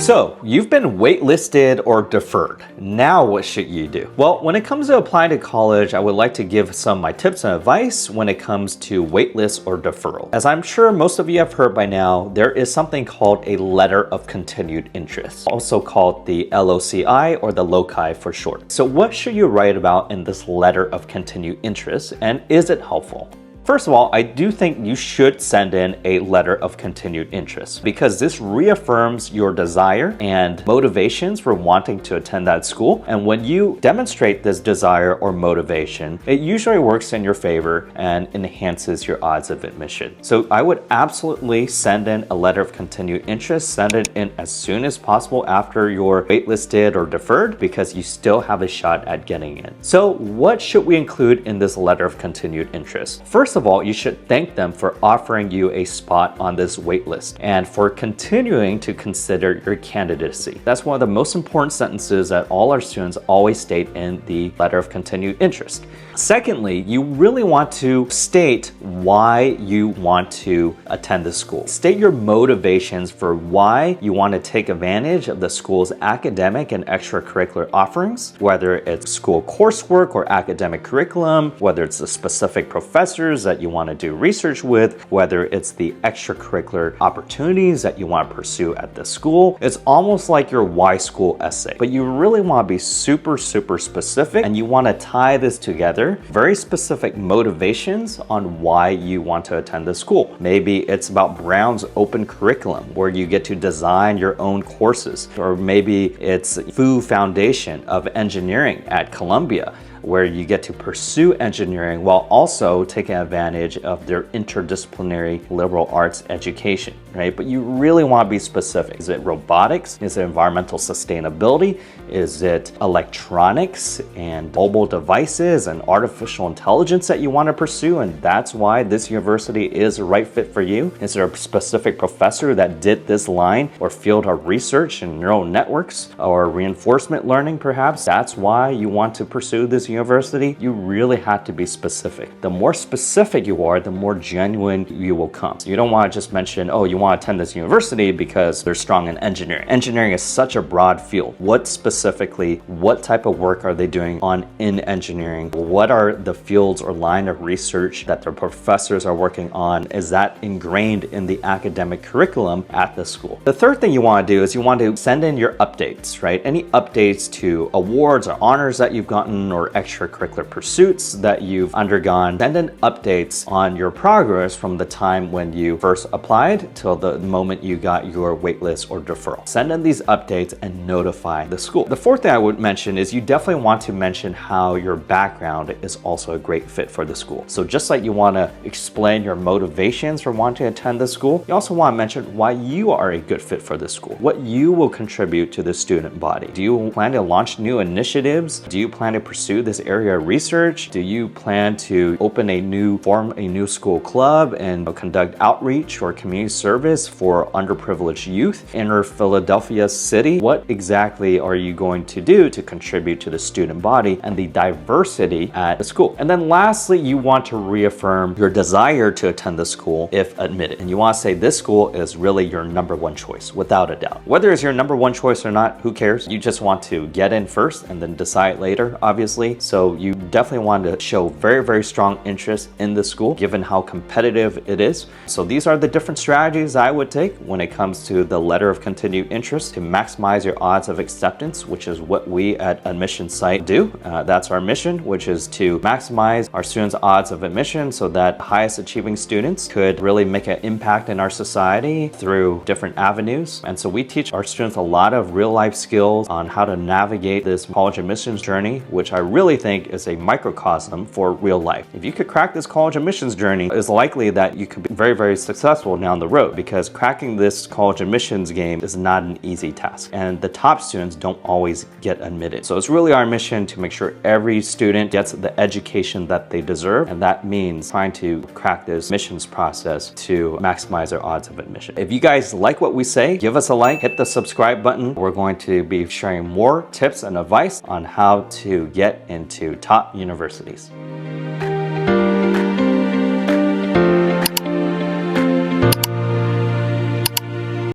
So, you've been waitlisted or deferred. Now what should you do? Well, when it comes to applying to college, I would like to give some of my tips and advice when it comes to waitlist or deferral. As I'm sure most of you have heard by now, there is something called a letter of continued interest, also called the LOCI or the LOCI for short. So what should you write about in this letter of continued interest, and is it helpful? First of all, I do think you should send in a letter of continued interest because this reaffirms your desire and motivations for wanting to attend that school. And when you demonstrate this desire or motivation, it usually works in your favor and enhances your odds of admission. So I would absolutely send in a letter of continued interest, send it in as soon as possible after you're waitlisted or deferred because you still have a shot at getting in. So what should we include in this letter of continued interest? First of all, you should thank them for offering you a spot on this waitlist and for continuing to consider your candidacy. That's one of the most important sentences that all our students always state in the letter of continued interest. Secondly, you really want to state why you want to attend the school. State your motivations for why you want to take advantage of the school's academic and extracurricular offerings, whether it's school coursework or academic curriculum, whether it's the specific professors that you want to do research with, whether it's the extracurricular opportunities that you want to pursue at the school. It's almost like your why school essay, but you really want to be super specific and you want to tie this together. Very specific motivations on why you want to attend the school. Maybe it's about Brown's open curriculum where you get to design your own courses, or maybe it's Fu Foundation of Engineering at Columbia, where you get to pursue engineering while also taking advantage of their interdisciplinary liberal arts education, right? But you really want to be specific. Is it robotics? Is it environmental sustainability? Is it electronics and mobile devices and artificial intelligence that you want to pursue? And that's why this university is a right fit for you? Is there a specific professor that did this line or field of research in neural networks or reinforcement learning perhaps? That's why you want to pursue this university. You really have to be specific. The more specific you are, the more genuine you will come. So you don't want to just mention, oh, you want to attend this university because they're strong in engineering. Engineering is such a broad field. What specifically, what type of work are they doing in engineering? What are the fields or line of research that their professors are working on? Is that ingrained in the academic curriculum at the school? The third thing you want to do is you want to send in your updates, right? Any updates to awards or honors that you've gotten or extracurricular pursuits that you've undergone. Send in updates on your progress from the time when you first applied till the moment you got your waitlist or deferral. Send in these updates and notify the school. The fourth thing I would mention is you definitely want to mention how your background is also a great fit for the school. So just like you want to explain your motivations for wanting to attend the school, you also want to mention why you are a good fit for the school, what you will contribute to the student body. Do you plan to launch new initiatives? Do you plan to pursue this area of research? Do you plan to form a new school club and conduct outreach or community service for underprivileged youth in Philadelphia city? What exactly are you going to do to contribute to the student body and the diversity at the school? And then lastly, you want to reaffirm your desire to attend the school if admitted. And you want to say this school is really your number one choice, without a doubt. Whether it's your number one choice or not, who cares? You just want to get in first and then decide later, obviously. So you definitely want to show very strong interest in the school, given how competitive it is. So these are the different strategies I would take when it comes to the letter of continued interest to maximize your odds of acceptance, which is what we at AdmissionSight do. That's our mission, which is to maximize our students' odds of admission so that highest achieving students could really make an impact in our society through different avenues. And so we teach our students a lot of real life skills on how to navigate this college admissions journey, which I really think is a microcosm for real life. If you could crack this college admissions journey, it's likely that you could be very successful down the road, because cracking this college admissions game is not an easy task. And the top students don't always get admitted. So it's really our mission to make sure every student gets the education that they deserve. And that means trying to crack this admissions process to maximize their odds of admission. If you guys like what we say, give us a like, hit the subscribe button. We're going to be sharing more tips and advice on how to get into top universities.